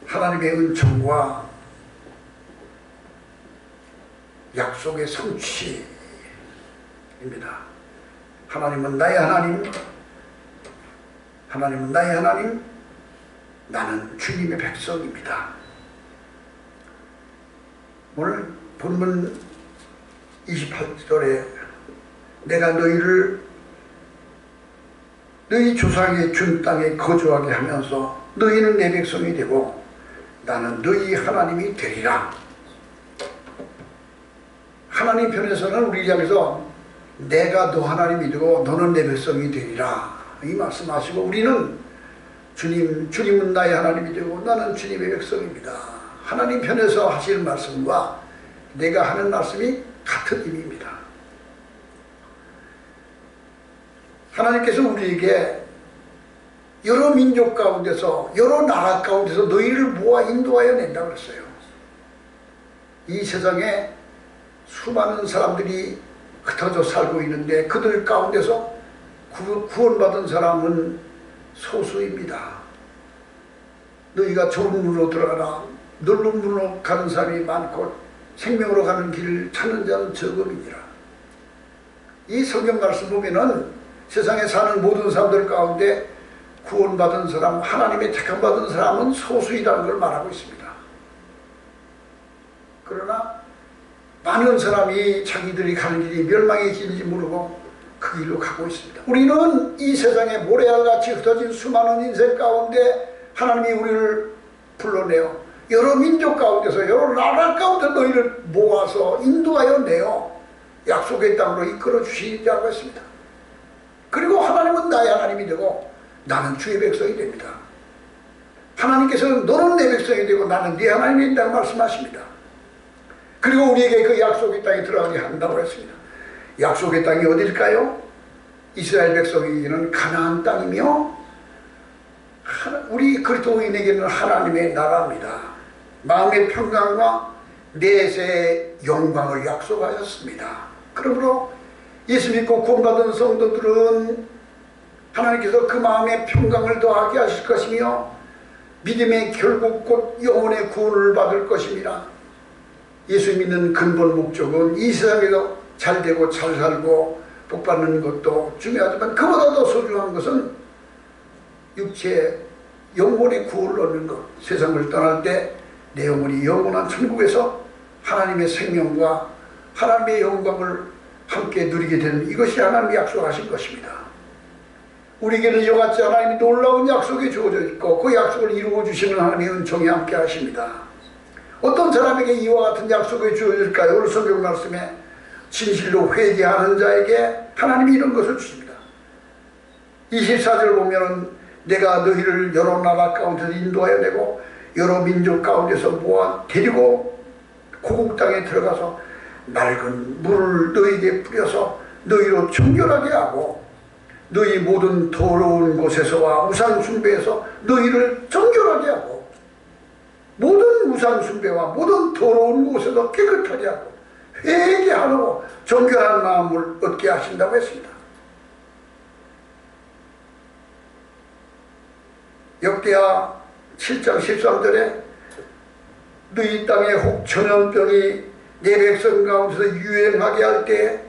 하나님의 은총과 약속의 성취입니다. 하나님은 나의 하나님, 하나님은 나의 하나님, 나는 주님의 백성입니다. 오늘 본문 28절에 내가 너희를 너희 조상의 준 땅에 거주하게 하면서 너희는 내 백성이 되고 나는 너희 하나님이 되리라. 하나님 편에서는 우리 향해서 내가 너 하나님이 되고 너는 내 백성이 되리라 이 말씀하시고, 우리는 주님은 나의 하나님이 되고 나는 주님의 백성입니다. 하나님 편에서 하시는 말씀과 내가 하는 말씀이 같은 의미입니다. 하나님께서 우리에게 여러 민족 가운데서, 여러 나라 가운데서 너희를 모아 인도하여 낸다고 그랬어요. 이 세상에 수많은 사람들이 흩어져 살고 있는데 그들 가운데서 구원받은 사람은 소수입니다. 너희가 좁은 문으로 들어가라. 넓은 문으로 가는 사람이 많고 생명으로 가는 길을 찾는 자는 적음이니라. 이 성경 말씀 보면은 세상에 사는 모든 사람들 가운데 구원받은 사람, 하나님의 택함받은 사람은 소수이라는 걸 말하고 있습니다. 그러나 많은 사람이 자기들이 가는 길이 멸망의 길인지 모르고 그 길로 가고 있습니다. 우리는 이 세상에 모래알같이 흩어진 수많은 인생 가운데 하나님이 우리를 불러내어 여러 민족 가운데서, 여러 나라 가운데 너희를 모아서 인도하여 내어 약속의 땅으로 이끌어 주시자고 했습니다. 그리고 하나님은 나의 하나님이 되고 나는 주의 백성이 됩니다. 하나님께서는 너는 내 백성이 되고 나는 네 하나님이 된다고 말씀하십니다. 그리고 우리에게 그 약속의 땅에 들어가게 한다고 했습니다. 약속의 땅이 어딜까요? 이스라엘 백성에게는 가나안 땅이며 우리 그리스도인에게는 하나님의 나라입니다. 마음의 평강과 내세의 영광을 약속하셨습니다. 그러므로 예수 믿고 구원받은 성도들은 하나님께서 그 마음의 평강을 더하게 하실 것이며 믿음의 결국 곧 영혼의 구원을 받을 것입니다. 예수 믿는 근본 목적은 이 세상에서 잘 되고 잘 살고 복 받는 것도 중요하지만 그보다 더 소중한 것은 육체 영혼의 구원을 얻는 것. 세상을 떠날 때 내 영혼이 영원한 천국에서 하나님의 생명과 하나님의 영광을 함께 누리게 되는, 이것이 하나님이 약속하신 것입니다. 우리에게는 이와 같이 하나님이 놀라운 약속이 주어져 있고 그 약속을 이루어 주시는 하나님의 은총이 함께 하십니다. 어떤 사람에게 이와 같은 약속이 주어질까요? 오늘 성경 말씀에 진실로 회개하는 자에게 하나님이 이런 것을 주십니다. 24절 보면은 내가 너희를 여러 나라 가운데서 인도하여 내고 여러 민족 가운데서 모아 데리고 고국 땅에 들어가서 맑은 물을 너희에게 뿌려서 너희로 정결하게 하고 너희 모든 더러운 곳에서와 우상 숭배에서 너희를 정결하게 하고 모든 우상 숭배와 모든 더러운 곳에서 깨끗하게 하고 회개하고 정결한 마음을 얻게 하신다고 했습니다. 역대하 7장 13절에 너희 땅에 혹 전염병이 내 백성 가운데서 유행하게 할 때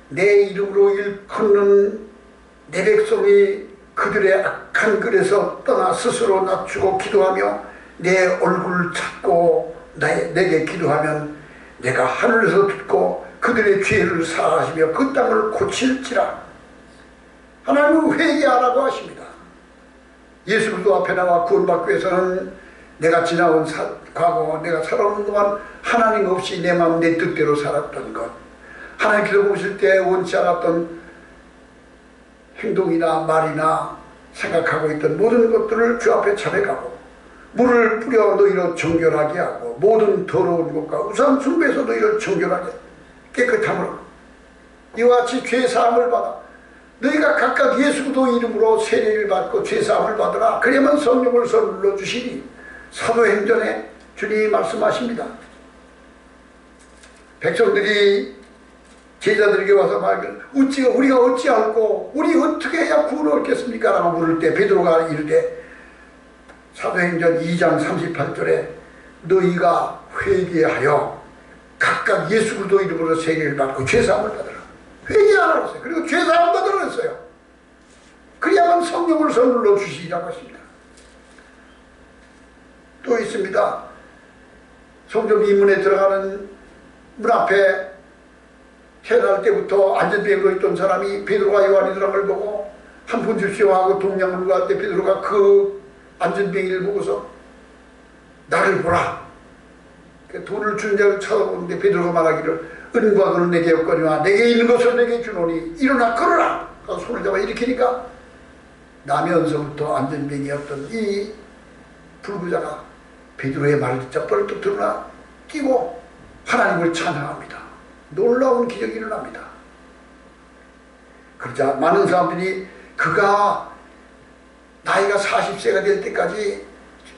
내 이름으로 일컫는 내 백성이 그들의 악한 글에서 떠나 스스로 낮추고 기도하며 내 얼굴을 찾고 내게 기도하면 내가 하늘에서 듣고 그들의 죄를 사하시며 그 땅을 고칠지라. 하나님은 회개하라고 하십니다. 예수 그리스도 앞에 나와 구원받기 위해서는 내가 지나온 과거, 내가 살아오는 동안 하나님 없이 내 마음 내 뜻대로 살았던 것, 하나님께서 보실 때 원치 않았던 행동이나 말이나 생각하고 있던 모든 것들을 주 앞에 자백하고 물을 뿌려 너희로 정결하게 하고 모든 더러운 것과 우상 숭배에서 너희를 정결하게 깨끗함으로 이와 같이 죄사함을 받아 너희가 각각 예수 그리스도 이름으로 세례를 받고 죄사함을 받으라. 그러면 성령을 선물로 주시니 사도행전에 주님이 말씀하십니다. 백성들이 제자들에게 와서 말하길 우리가 어찌할꼬 우리 어떻게 해야 구원을 얻겠습니까? 라고 물을 때 베드로가 이르되 사도행전 2장 38절에 너희가 회개하여 각각 예수 그리스도 이름으로 세례를 받고 죄사함을 받으라. 회개하라 그랬어요. 그리고 죄사함 받으라 그랬어요. 그래야만 성령을 선물로 주시라고 했습니다. 또 있습니다. 성전 이문에 들어가는 문 앞에 태어날 때부터 안전병으로 있던 사람이 베드로와 요한이 들어간 걸 보고 한 푼 주시오 하고 동양을 구할 때 베드로가 그 안전병이를 보고서 나를 보라. 돈을 준 자를 쳐다보는데 베드로가 말하기를 은과 금은 내게 없거니와 내게 있는 것을 내게 주노니 일어나 걸어라. 손을 잡아 일으키니까 나면서부터 안전병이었던 이 불구자가 베드로의 말을 듣자 뻘떡 드러나 뛰고 하나님을 찬양합니다. 놀라운 기적이 일어납니다. 그러자 많은 사람들이 그가 나이가 40세가 될 때까지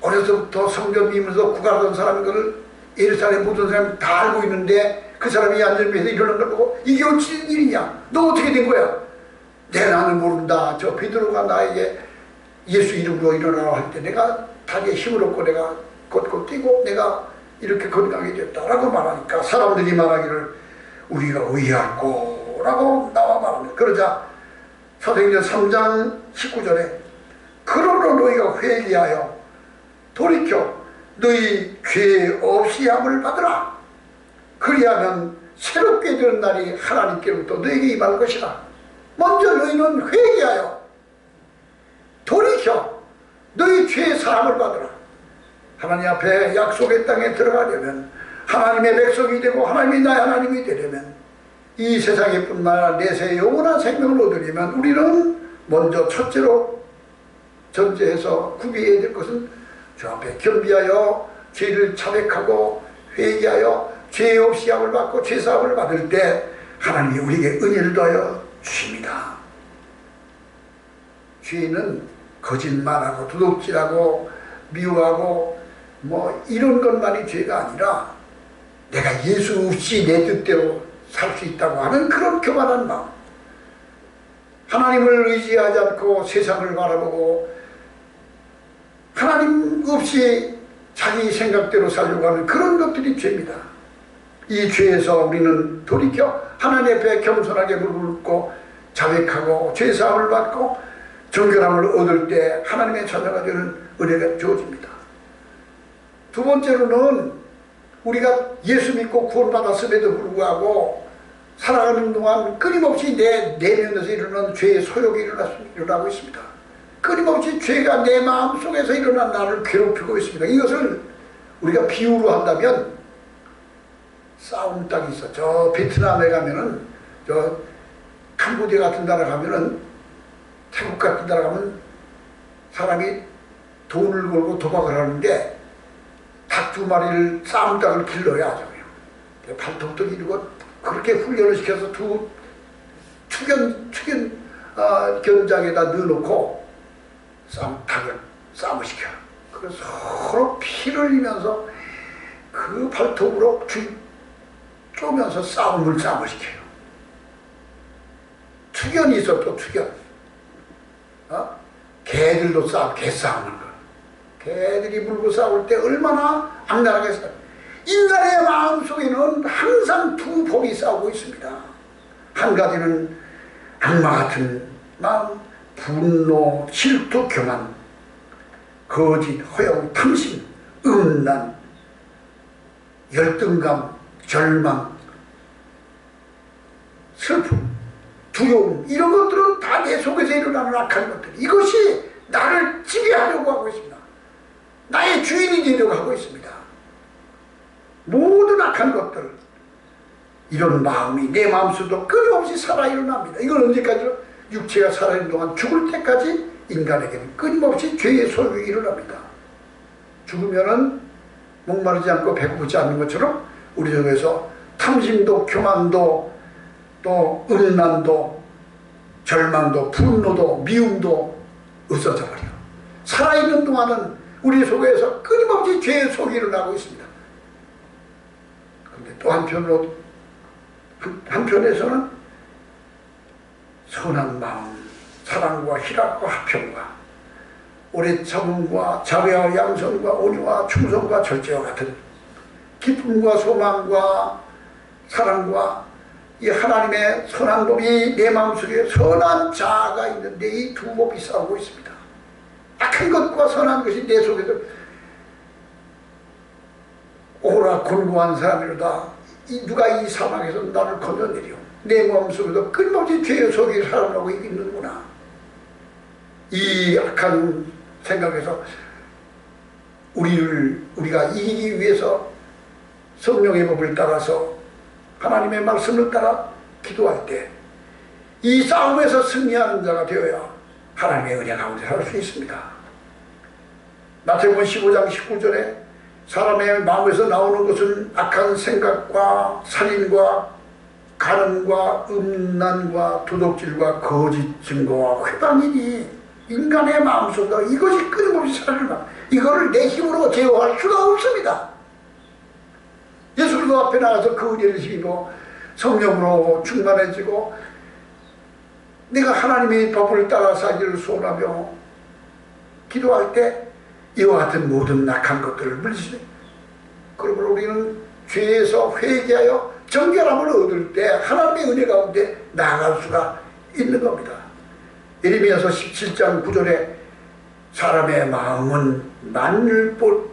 어려서부터 성전 미문에서 구gar하던 사람인 것을 예루살렘 모든 사람이 다 알고 있는데 그 사람이 안전병에서 일어난 걸 보고 이게 어찌 일이냐? 너 어떻게 된 거야? 내 나는 모른다. 저 베드로가 나에게 예수 이름으로 일어나라 할 때 내가 다리에 힘을 얻고 내가 걷고 뛰고 내가 이렇게 건강하게 됐다라고 말하니까 사람들이 말하기를 우리가 의아하고 라고 나와 말합니다. 그러자 사도행전 3장 19절에 그러므로 너희가 회개하여 돌이켜 너희 죄 없이 함을 받으라. 그리하면 새롭게 되는 날이 하나님께로부터 너에게 임할 것이라. 먼저 너희는 회개하여 돌이켜 너희 죄 사함을 받으라. 하나님 앞에 약속의 땅에 들어가려면 하나님의 백성이 되고 하나님이 나의 하나님이 되려면 이 세상에 뿐만 아니라 내세 영원한 생명을 얻으려면 우리는 먼저 첫째로 전제해서 구비해야 될 것은 주 앞에 겸비하여 죄를 자백하고 회개하여 죄 없이 함을 받고 죄사함을 받을 때 하나님이 우리에게 은혜를 더하여 주십니다. 죄는 거짓말하고 도둑질하고 미워하고 뭐 이런 것만이 죄가 아니라 내가 예수 없이 내 뜻대로 살 수 있다고 하는 그런 교만한 마음, 하나님을 의지하지 않고 세상을 바라보고 하나님 없이 자기 생각대로 살려고 하는 그런 것들이 죄입니다. 이 죄에서 우리는 돌이켜 하나님 앞에 겸손하게 무릎을 꿇고 자백하고 죄사함을 받고 정결함을 얻을 때 하나님의 자녀가 되는 은혜가 주어집니다. 두 번째로는 우리가 예수 믿고 구원받았음에도 불구하고 살아가는 동안 끊임없이 내 내면에서 일어나는 죄의 소욕이 일어나고 있습니다. 끊임없이 죄가 내 마음속에서 일어난 나를 괴롭히고 있습니다. 이것을 우리가 비유로 한다면 싸움 땅이 있어. 저 베트남에 가면은, 저 캄보디아 같은 나라 가면은, 태국 같은 나라 가면 사람이 돈을 걸고 도박을 하는데 닭 두 마리를 싸움 땅을 길러야 하죠. 발톱도 기르고 그렇게 훈련을 시켜서 두 견장에다 넣어놓고 닭을 싸움을 시켜요. 그래서 서로 피를 흘리면서 그 발톱으로 쪼면서 싸움을 시켜요. 투견이 있어. 또 투견. 개들도 개싸움을 거. 개들이 물고 싸울 때 얼마나 악랄하게 싸워요. 인간의 마음속에는 항상 두 법이 싸우고 있습니다. 한 가지는 악마 같은 마음, 분노, 질투, 교만, 거짓, 허영, 탐심, 음란, 열등감, 절망, 슬픔, 두려움, 이런 것들은 다 내 속에서 일어나는 악한 것들. 이것이 나를 지배하려고 하고 있습니다. 나의 주인이 되려고 하고 있습니다. 모든 악한 것들, 이런 마음이 내 마음속에도 끊임없이 살아 일어납니다. 이건 언제까지요? 육체가 살아있는 동안 죽을 때까지 인간에게는 끊임없이 죄의 소욕이 일어납니다. 죽으면은 목마르지 않고 배고프지 않는 것처럼 우리 속에서 탐심도, 교만도, 또 음란도, 절망도, 분노도, 미움도 없어져 버려요. 살아있는 동안은 우리 속에서 끊임없이 죄의 소욕이 일어나고 있습니다. 그런데 또 한편에서는 선한 마음, 사랑과 희락과 화평과 오래 참음과 자비와 양선과 온유와 충성과 절제와 같은 기쁨과 소망과 사랑과 이 하나님의 선한 법이 내 마음속에 선한 자아가 있는데 이 두 법이 싸우고 있습니다. 악한 것과 선한 것이 내 속에서 오라 곤고한 사람이로다. 누가 이 사망에서 나를 건져내려. 내 마음속에도 끊임없이 죄의 속에 살아나고 있는구나. 이 악한 생각에서 우리가 이기기 위해서 성령의 법을 따라서 하나님의 말씀을 따라 기도할 때 이 싸움에서 승리하는 자가 되어야 하나님의 은혜 가운데 살 수 있습니다. 마태복음 15장 19절에 사람의 마음에서 나오는 것은 악한 생각과 살인과 간음과 음란과 도둑질과 거짓 증거와 회방이니 인간의 마음속에 이것이 끊임없이 살아나 이거를 내 힘으로 제어할 수가 없습니다. 예수 그리스도 앞에 나가서 그 은혜를 힘입어 성령으로 충만해지고 내가 하나님의 법을 따라 살기를 소원하며 기도할 때 이와 같은 모든 악한 것들을 물리치는 그러므로 우리는 죄에서 회개하여 정결함을 얻을 때 하나님의 은혜 가운데 나아갈 수가 있는 겁니다. 예레미야서 17장 9절에 사람의 마음은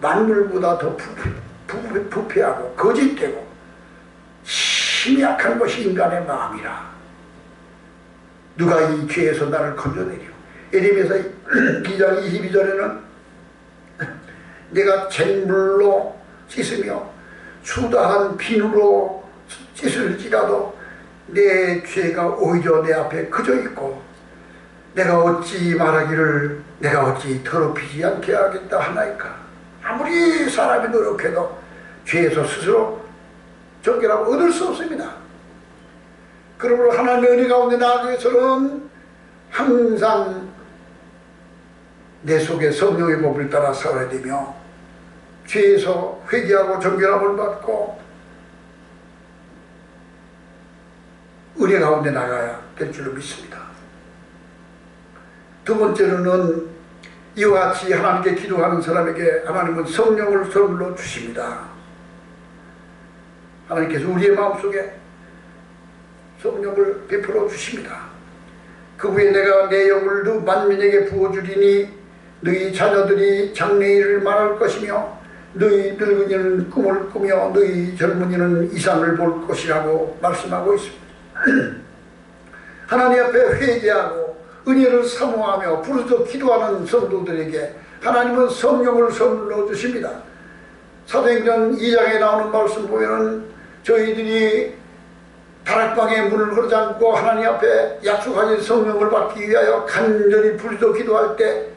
만물보다 더 부패하고 거짓되고 심히 약한 것이 인간의 마음이라. 누가 이 죄에서 나를 건져내려. 예레미야서 2장 22절에는 내가 잿물로 씻으며 수다한 비누로 씻을지라도 내 죄가 오히려 내 앞에 그저 있고 내가 어찌 말하기를 내가 어찌 더럽히지 않게 하겠다 하나이까. 아무리 사람이 노력해도 죄에서 스스로 정결함을 얻을 수 없습니다. 그러므로 하나님의 은혜 가운데 나아가기 위해서는 항상 내 속에 성령의 법을 따라 살아야 되며 죄에서 회개하고 정결함을 받고 은혜 가운데 나가야 될 줄로 믿습니다. 두 번째로는 이와 같이 하나님께 기도하는 사람에게 하나님은 성령을 선물로 주십니다. 하나님께서 우리의 마음속에 성령을 베풀어 주십니다. 그 후에 내가 내 영을 만민에게 부어주리니 너희 자녀들이 장래일을 말할 것이며 너희 늙은이는 꿈을 꾸며 너희 젊은이는 이상을 볼 것이라고 말씀하고 있습니다. 하나님 앞에 회개하고 은혜를 사모하며 부르짖어 기도하는 성도들에게 하나님은 성령을 선물로 주십니다. 사도행전 2장에 나오는 말씀 보면은 저희들이 다락방에 문을 걸어 잠고 하나님 앞에 약속하신 성령을 받기 위하여 간절히 부르짖어 기도할 때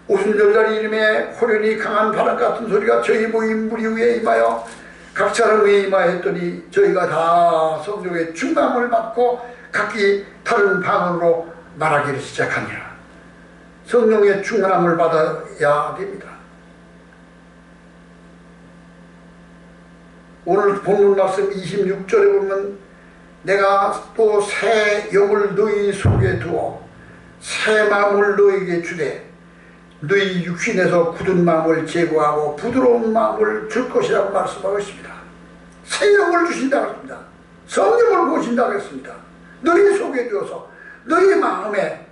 오순절날 이름에 호련히 강한 바람 같은 소리가 저희 모임 무리 위에 임하여 각 사람 위에 임하였더니 저희가 다 성령의 충만함을 받고 각기 다른 방언으로 말하기를 시작하니라. 성령의 충만함을 받아야 됩니다. 오늘 본문 말씀 26절에 보면 내가 또 새 영을 너희 속에 두어 새 마음을 너희에게 주되 너희 육신에서 굳은 마음을 제거하고 부드러운 마음을 줄 것이라고 말씀하고 있습니다. 새 영을 주신다고 했습니다. 성령을 부으신다고 했습니다. 너희 속에 두어서 너희 마음에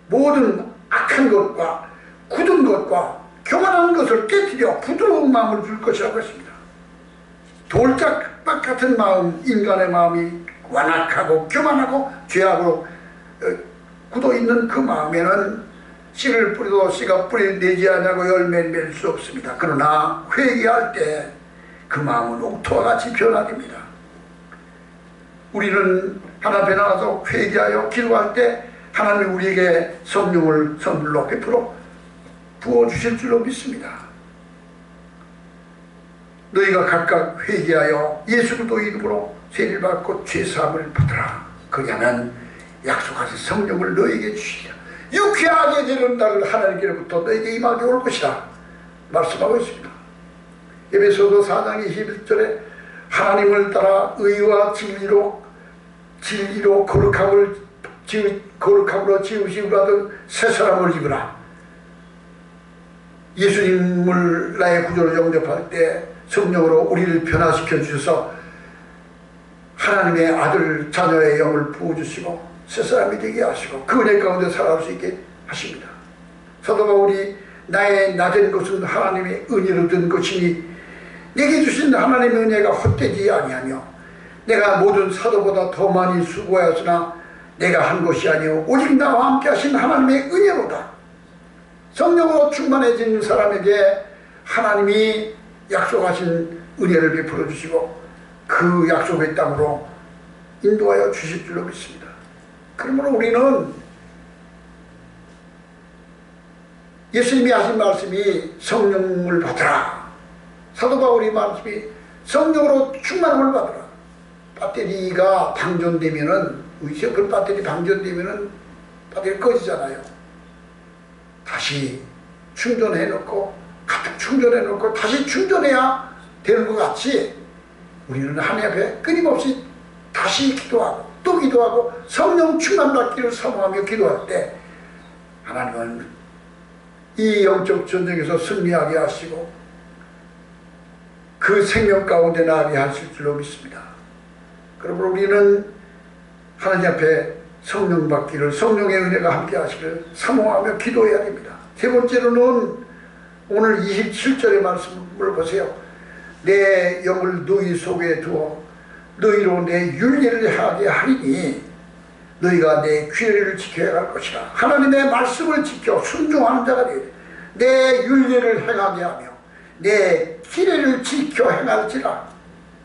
모든 악한 것과 굳은 것과 교만한 것을 깨뜨려 부드러운 마음을 줄 것이라고 했습니다. 돌짝박 같은 마음, 인간의 마음이 완악하고 교만하고 죄악으로 굳어있는 그 마음에는 씨를 뿌려도 씨가 뿌리 내지 않냐고 열매를 맺을 수 없습니다. 그러나 회개할 때 그 마음은 옥토와 같이 변화됩니다. 우리는 하나님 앞에 나가서 회개하여 기도할 때 하나님이 우리에게 성령을 선물로 베풀어 부어주실 줄로 믿습니다. 너희가 각각 회개하여 예수 그리스도 이름으로 세례를 받고 죄사함을 받으라. 그리하면 약속하신 성령을 너희에게 주시리라. 유쾌하게 되는 날을 하나님께로부터 너희에게 임하게 올 것이라 말씀하고 있습니다. 에베소서 4장 21절에 하나님을 따라 의와 진리로 거룩함으로 지으심을 받은 새 사람을 입으라. 예수님을 나의 구주로 영접할 때 성령으로 우리를 변화시켜 주셔서 하나님의 아들 자녀의 영을 부어주시고 새사람이 되게 하시고 그 은혜 가운데 살아갈 수 있게 하십니다. 사도 바울이 나의 낮은 것은 하나님의 은혜로 든 것이니 내게 주신 하나님의 은혜가 헛되지 아니하며 내가 모든 사도보다 더 많이 수고하였으나 내가 한 것이 아니오 오직 나와 함께 하신 하나님의 은혜로다. 성령으로 충만해진 사람에게 하나님이 약속하신 은혜를 베풀어 주시고 그 약속의 땅으로 인도하여 주실 줄로 믿습니다. 그러므로 우리는 예수님이 하신 말씀이 성령을 받으라. 사도 바울이 말씀이 성령으로 충만함을 받으라. 배터리가 방전되면은 그 배터리 방전되면은 배터리 꺼지잖아요. 다시 충전해 놓고 가득 충전해 놓고 다시 충전해야 되는 것 같이 우리는 하나님 앞에 끊임없이 다시 기도하고 또 기도하고 성령 충만 받기를 사모하며 기도할 때 하나님은 이 영적 전쟁에서 승리하게 하시고 그 생명 가운데 나가게 하실 줄로 믿습니다. 그러므로 우리는 하나님 앞에 성령 받기를 성령의 은혜가 함께 하시기를 사모하며 기도해야 됩니다. 세 번째로는 오늘 27절의 말씀을 보세요. 내 영을 너희 속에 두어 너희로 내 윤리를 행하게 하리니 너희가 내 규례를 지켜야 할 것이라. 하나님의 말씀을 지켜 순종하는 자가 되리니 내 윤리를 행하게 하며 내 규례를 지켜 행할지라.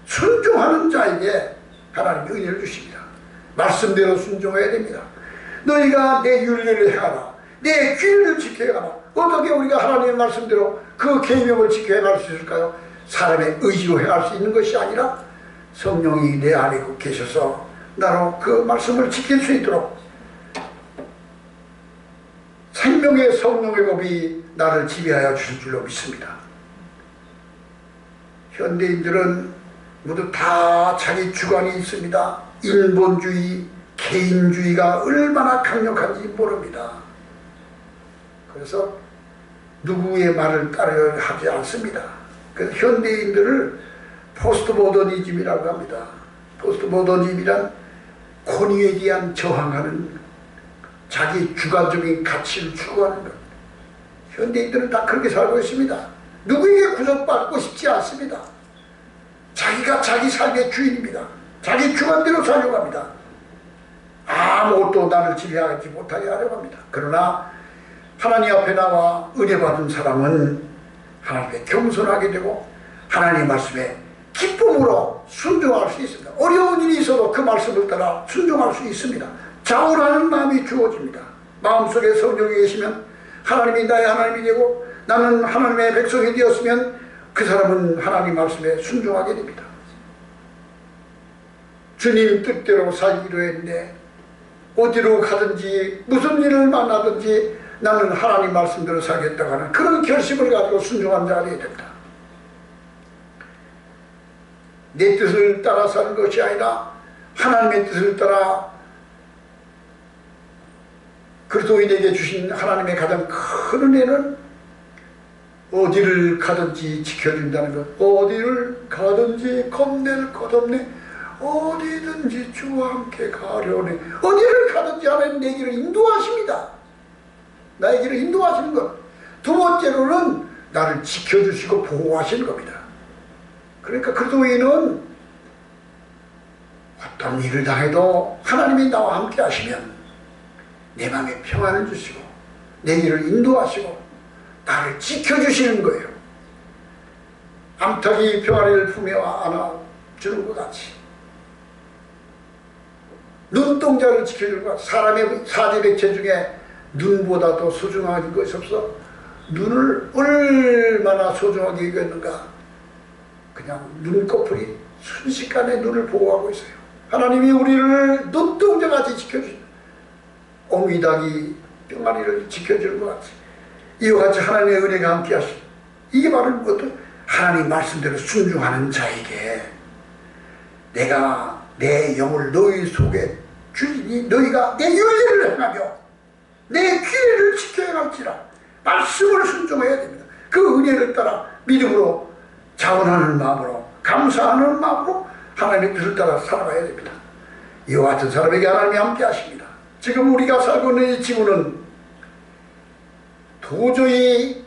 순종하는 자에게 하나님이 은혜를 주십니다. 말씀대로 순종해야 됩니다. 너희가 내 윤리를 행하라. 내 규례를 지켜야 하라. 어떻게 우리가 하나님의 말씀대로 그 계명을 지켜 행할 수 있을까요? 사람의 의지로 행할 수 있는 것이 아니라 성령이 내 안에 계셔서 나로 그 말씀을 지킬 수 있도록 생명의 성령의 법이 나를 지배하여 주실 줄로 믿습니다. 현대인들은 모두 다 자기 주관이 있습니다. 인본주의, 개인주의가 얼마나 강력한지 모릅니다. 그래서 누구의 말을 따르려 하지 않습니다. 그래서 현대인들을 포스트 모더니즘이라고 합니다. 포스트 모더니즘이란 권위에 대한 저항하는 자기 주관적인 가치를 추구하는 것. 현대인들은 다 그렇게 살고 있습니다. 누구에게 구속받고 싶지 않습니다. 자기가 자기 삶의 주인입니다. 자기 주관대로 살려고 합니다. 아무것도 나를 지배하지 못하게 하려고 합니다. 그러나 하나님 앞에 나와 은혜 받은 사람은 하나님께 겸손하게 되고 하나님의 말씀에 기쁨으로 순종할 수 있습니다. 어려운 일이 있어도 그 말씀을 따라 순종할 수 있습니다. 자원하는 마음이 주어집니다. 마음속에 성령이 계시면 하나님이 나의 하나님이 되고 나는 하나님의 백성이 되었으면 그 사람은 하나님 말씀에 순종하게 됩니다. 주님 뜻대로 살기로 했는데 어디로 가든지 무슨 일을 만나든지 나는 하나님 말씀대로 살겠다고 하는 그런 결심을 가지고 순종한 자가 되어야 됩니다. 내 뜻을 따라 사는 것이 아니라 하나님의 뜻을 따라 그리스도인에게 주신 하나님의 가장 큰 은혜는 어디를 가든지 지켜준다는 것. 어디를 가든지 겁낼 것 없네. 어디든지 주와 함께 가려네. 어디를 가든지 하나님 내 길을 인도하십니다. 나의 길을 인도하시는 것. 두 번째로는 나를 지켜주시고 보호하시는 겁니다. 그러니까 그리스도인은 어떤 일을 당해도 하나님이 나와 함께 하시면 내 마음에 평안을 주시고 내 길을 인도하시고 나를 지켜주시는 거예요. 암탉이 병아리를 품에 안아주는 것 같이 눈동자를 지켜주는 것 같이 사람의 사지백체 중에 눈보다도 소중한 것이 없어. 눈을 얼마나 소중하게 여겼는가. 그냥 눈꺼풀이 순식간에 눈을 보호하고 있어요. 하나님이 우리를 눈동자같이 지켜주십니다. 오미닭이 병아리를 지켜주는 것 같이 이와 같이 하나님의 은혜가 함께 하시고 이게 바로 어떤 하나님 말씀대로 순종하는 자에게 내가 내 영을 너희 속에 주니 너희가 내 윤리를 행하며 내 규례를 지켜야 할지라. 말씀을 순종해야 됩니다. 그 은혜를 따라 믿음으로 자원하는 마음으로 감사하는 마음으로 하나님의 뜻을 따라 살아가야 됩니다. 이와 같은 사람에게 하나님이 함께 하십니다. 지금 우리가 살고 있는 이 지구는 도저히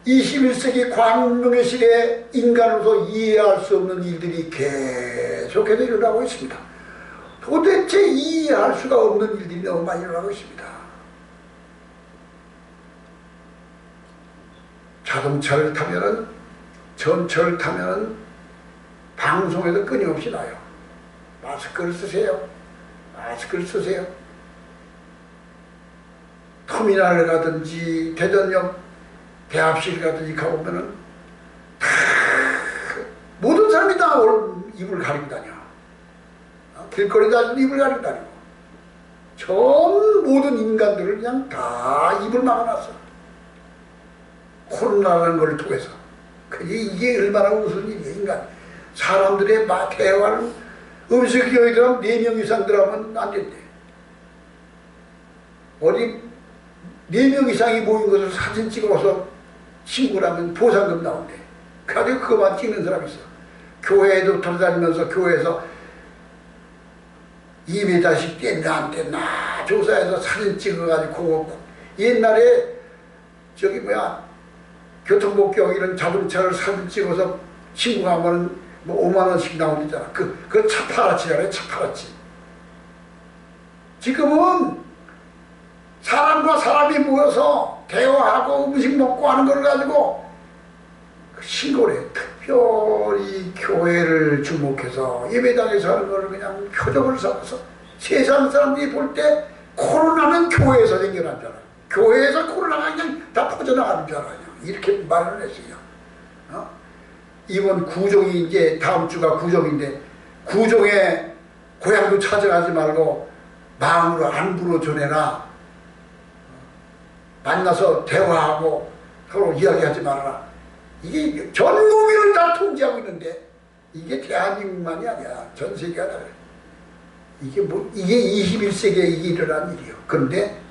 21세기 광명의 시대에 인간으로서 이해할 수 없는 일들이 계속해서 일어나고 있습니다. 도대체 이해할 수가 없는 일들이 너무 많이 일어나고 있습니다. 자동차를 타면은, 전철을 타면은 방송에도 끊임없이 나요. 마스크를 쓰세요. 마스크를 쓰세요. 터미널을 가든지 대전역 대합실 가든지 가보면은 다 모든 사람이 다 입을 가리고 다녀. 길거리 다니는 입을 가리고 다니고 전 모든 인간들을 그냥 다 입을 막아놨어. 코로나라는 걸 통해서. 이게 얼마나 무슨 일이야. 인간 사람들의 대화를 음식기업에 들어가면 4명 이상 들어가면 안 된대. 어디 4명 이상이 모인 것을 사진 찍어서 신고를 하면 보상금 나온대. 그래가지고 그거만 찍는 사람이 있어. 교회에도 돌아다니면서 교회에서 2m씩 뗐나 안 뗐나 조사해서 사진 찍어가지고 옛날에 저기 교통복귀 이런 자동차를 사진 찍어서 신고하면 뭐 5만원씩 나오잖아. 그 차파라치잖아요. 차파라치. 지금은 사람과 사람이 모여서 대화하고 음식 먹고 하는 걸 가지고 신고를 해. 특별히 교회를 주목해서 예배당에서 하는 걸 그냥 표적을 삼아서 세상 사람들이 볼 때 코로나는 교회에서 생겨난 줄 알아요. 교회에서 코로나가 그냥 다 퍼져나가는 줄 알아요. 이렇게 말을 했어요. 이번 구종이 이제 다음 주가 구종인데 구종에 고향도 찾아가지 말고 마음으로 안부로 전해라. 만나서 대화하고 서로 이야기하지 말아라. 이게 전 국민을 다 통제하고 있는데 이게 대한민국만이 아니야. 전 세계가 다 그래. 이게 21세기에 이게 일어난 일이에요. 그런데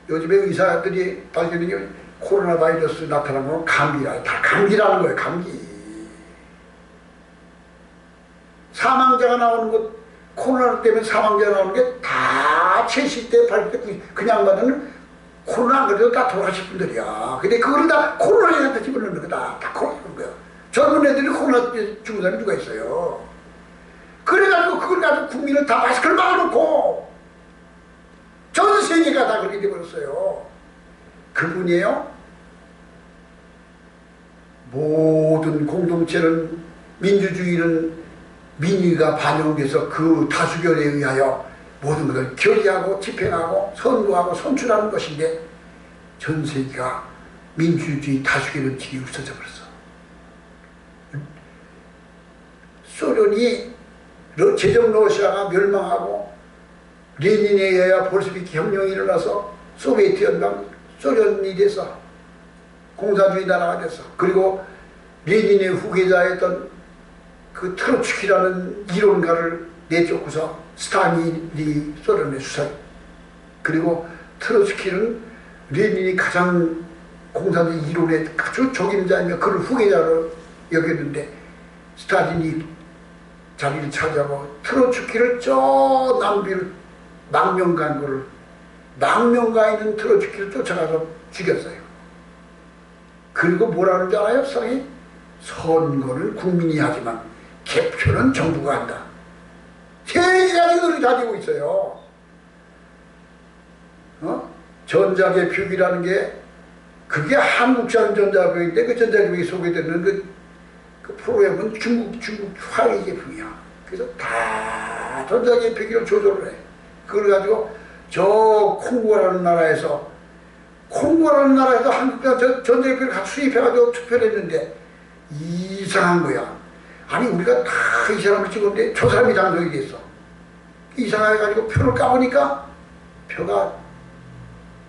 요즘에 의사들이 발견한 게 코로나 바이러스 나타난 건 감기라. 다 감기라는 거예요. 감기. 사망자가 나오는 것, 코로나 때문에 사망자가 나오는 게 다 70대, 80대, 그냥 받는 코로나 안 그래도 다 돌아가실 분들이야. 근데 그걸 다 코로나에 집어넣는 거다. 다 코로나인 거야. 젊은 애들이 코로나 죽은 사람이 누가 있어요. 그래가지고 그걸 가지고 국민을 다 마스크를 막아놓고 전 세계가 다 그렇게 돼버렸어요. 그분이에요. 모든 공동체는 민주주의는 민의가 반영돼서 그 다수결에 의하여 모든 것을 결의하고 집행하고 선거하고 선출하는 것인데 전 세계가 민주주의 다수결 원칙이 없어져 버렸어. 소련이 제정 러시아가 멸망하고 레닌에 의하여 볼셰비키 혁명이 일어나서 소비에트 연방 소련이 돼서 공산주의 나라가 됐어. 그리고 레닌의 후계자였던 그 트로츠키라는 이론가를 내쫓고서 스탈린이 소련의 수상. 그리고 트로츠키는 레닌이 가장 공산주의 이론의 아주 적임자이며 그를 후계자로 여겼는데 스탈린이 자리를 차지하고 트로츠키를 저 남비를 망명간거를 망명가 있는 트로츠키를 쫓아가서 죽였어요. 그리고 뭐라는 줄 알아요? 성이 선거를 국민이 하지만 개표는 정부가 한다. 세계가 이걸 가지고 있어요. 전자개표기라는 게 그게 한국산 전자개표인데 그 전자개표기 소개되는 그 프로그램은 중국 화웨이 제품이야. 그래서 다 전자개표기를 조절을 해. 그걸 가지고 저 콩고라는 나라에서 한국과 전자개표를 같이 수입해가지고 투표를 했는데 이상한 거야. 아니 우리가 다 이 사람을 찍었는데 저 사람이 당선이 됐어. 이상해가지고 표를 까보니까 표가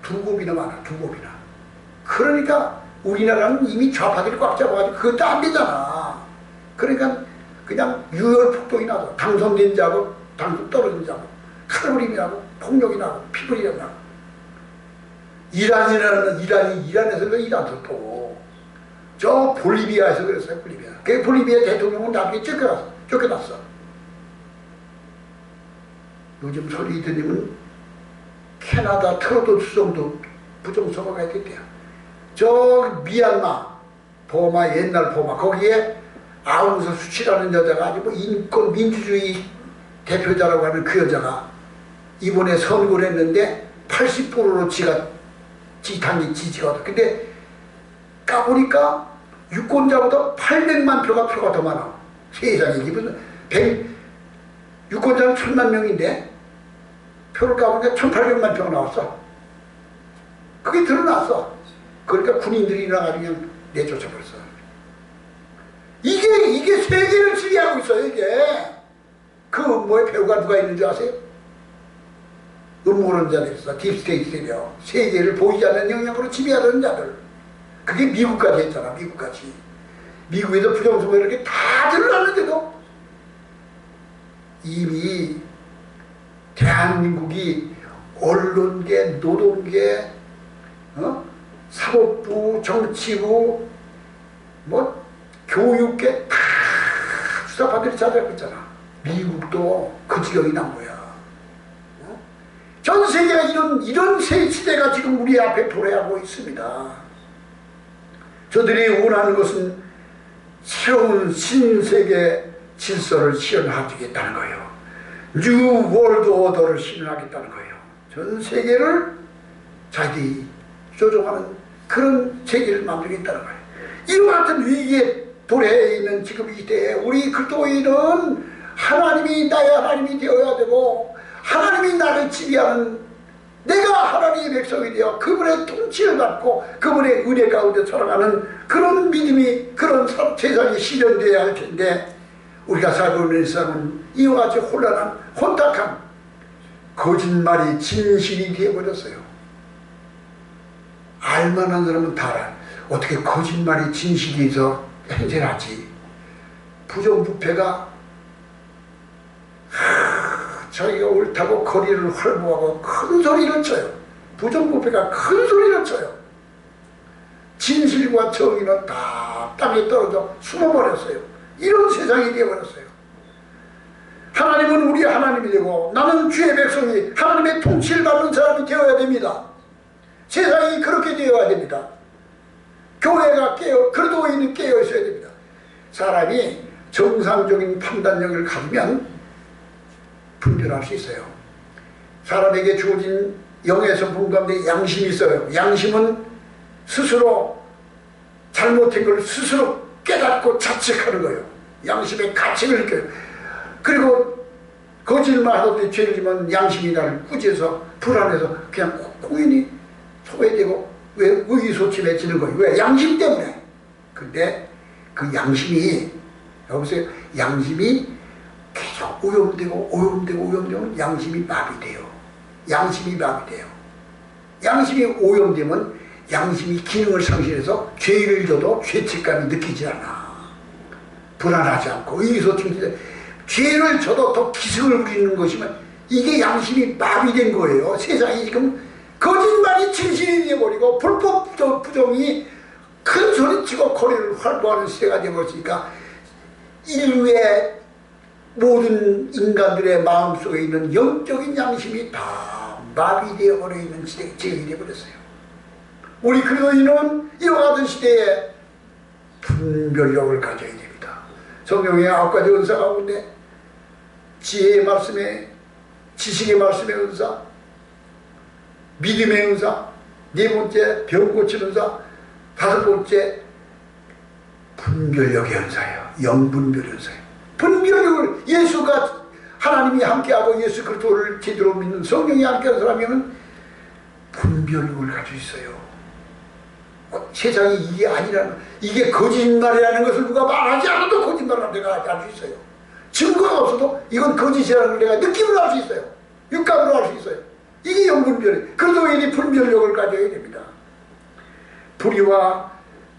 2곱이나 많아. 2곱이나. 그러니까 우리나라는 이미 좌파들이 꽉 잡아가지고 그것도 안 되잖아. 그러니까 그냥 유혈폭동이 나서 당선된 자고 당선 떨어진 자고 칼부림이 나고 폭력이 나고 피부리 나고 이란에서도 이란도 또 저 볼리비아에서 그랬어요. 볼리비아. 그 볼리비아 대통령은 나중에 쫓겨났어. 요즘 소리 듣는 캐나다 트로도 수정도 부정선거가 있겠대요. 저 미얀마, 버마, 옛날 버마, 거기에 아웅산 수치라는 여자가 아주 뭐 인권 민주주의 대표자라고 하는 그 여자가 이번에 선거를 했는데 80%로 당이 지지가 왔다. 근데 까보니까 유권자보다 800만 표가 더 많아. 세상에. 무슨 유권자는 1000만 명인데 표를 까보니까 1800만 표가 나왔어. 그게 드러났어. 그러니까 군인들이 나가지고 그냥 내쫓아버렸어. 이게 세계를 지배하고 있어요. 이게 그 뭐에 배우가 누가 있는 줄 아세요? 음모론자들 있어. 딥스테이트들이요. 세계를 보이지 않는 영역으로 지배하는 자들. 그게 미국까지 했잖아. 미국까지. 미국에서 부정선거 이렇게 다 드러났는데도 이미 대한민국이 언론계, 노동계, 사법부, 정치부, 뭐 교육계 다 수사판들이 찾아가고 있잖아. 미국도 그 지경이 난 거야. 전 세계가 이런 새 시대가 지금 우리 앞에 도래하고 있습니다. 저들이 원하는 것은 새로운 신세계 질서를 실현하겠다는 거예요. 뉴 월드 오더를 실현하겠다는 거예요. 전 세계를 자기들이 조종하는 그런 세계를 만들겠다는 거예요. 이와 같은 위기에 도래해 있는 지금 이 시대에 우리 그리스도인은 하나님이 나의 하나님이 되어야 되고 하나님이 나를 지배하는 내가 하나님의 백성이 되어 그분의 통치를 받고 그분의 은혜 가운데 살아가는 그런 믿음이 그런 세상이 실현되어야 할 텐데 우리가 살고 있는 세상은 이와 같이 혼란한 혼탁한 거짓말이 진실이 되어버렸어요. 알만한 사람은 다 알아. 어떻게 거짓말이 진실이 돼서 행세하지. 부정부패가 자기가 옳다고 거리를 활보하고 큰 소리를 쳐요. 부정부패가 큰 소리를 쳐요. 진실과 정의는 다 땅에 떨어져 숨어버렸어요. 이런 세상이 되어버렸어요. 하나님은 우리 하나님이 되고 나는 주의 백성이 하나님의 통치를 받는 사람이 되어야 됩니다. 세상이 그렇게 되어야 됩니다. 교회가 그리스도인이 깨어 있어야 됩니다. 사람이 정상적인 판단력을 가지면 분별할 수 있어요. 사람에게 주어진 영의 성품 가운데 양심이 있어요. 양심은 스스로 잘못한 걸 스스로 깨닫고 자책하는 거예요. 양심의 가책을 느껴요. 그리고 거짓말 하던 죄를 지면 양심이 나를 꾸짖어서 불안해서 그냥 공연히 소외되고 왜 의기소침해지는 거예요. 왜? 양심 때문에. 근데 그 양심이 여보세요. 양심이 계속 오염되면 양심이 마비돼요. 양심이 마비돼요. 양심이 오염되면 양심이 기능을 상실해서 죄를 져도 죄책감이 느끼지 않아. 불안하지 않고 의기소침해서 죄를 져도 더 기승을 부리는 것이면 이게 양심이 마비된 거예요. 세상이 지금 거짓말이 진실이 되어버리고 불법 부정이 큰 소리치고 거리를 활보하는 시대가 되어버렸으니까 인류의 모든 인간들의 마음속에 있는 영적인 양심이 다 마비되어버려 있는 지경이 되어버렸어요. 우리 그리스도인은 이와 같은 시대에 분별력을 가져야 됩니다. 성경의 9가지 은사 가운데 지혜의 말씀에 지식의 말씀의 은사, 믿음의 은사, 4번째 병 고치는 은사, 5번째 분별력의 은사예요. 영분별 은사예요. 분별력을 예수가 하나님이 함께하고 예수 그리스도를 제대로 믿는 성령이 함께하는 사람이면 분별력을 가지고 있어요. 세상이 이게 아니라는, 이게 거짓말이라는 것을 누가 말하지 않아도 거짓말을 내가 알 수 있어요. 증거가 없어도 이건 거짓이라는 걸 내가 느낌으로 알 수 있어요. 육감으로 알 수 있어요. 이게 영분별이에요. 그래도 이 분별력을 가져야 됩니다. 불의와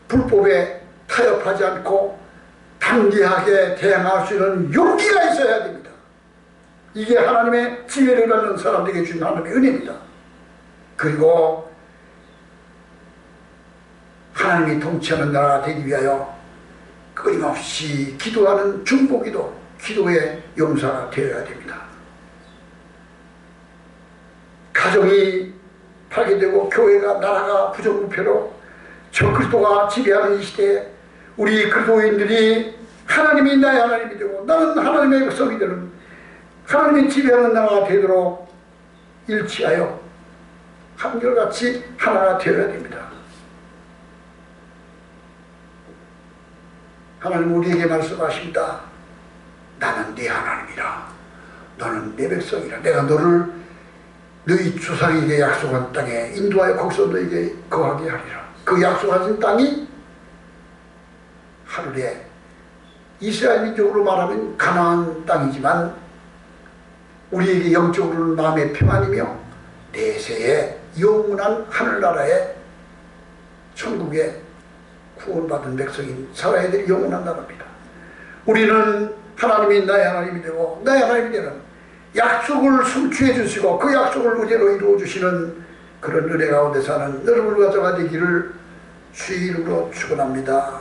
불법에 타협하지 않고 담대하게 대항할 수 있는 용기가 있어야 됩니다. 이게 하나님의 지혜를 받는 사람들에게 주는 하나님의 은혜입니다. 그리고 하나님이 통치하는 나라가 되기 위하여 끊임없이 기도하는 중보기도, 기도의 용사가 되어야 됩니다. 가정이 파괴되고 교회가, 나라가 부정부패로 적그리스도가 지배하는 이 시대에 우리 그리스도인들이 하나님이 나의 하나님이 되고 나는 하나님의 백성이 되는, 하나님이 지배하는 나라가 되도록 일치하여 한결같이 하나가 되어야 됩니다. 하나님 우리에게 말씀하십니다. 나는 네 하나님이라. 너는 내 백성이라. 내가 너를 너희 조상에게 약속한 땅에 인도하여 거기서 너에게 거하게 하리라. 그 약속하신 땅이 하늘에 이스라엘 민족으로 말하면 가나안 땅이지만 우리에게 영적으로는 마음의 평안이며 내세의 영원한 하늘나라에, 천국에 구원받은 백성인 살아야 될 영원한 나라입니다. 우리는 하나님이 나의 하나님이 되고 나의 하나님이 되는 약속을 성취해 주시고 그 약속을 의대로 이루어 주시는 그런 은혜 가운데 사는 여러분과 저가 되기를 주의 이름으로 축원합니다.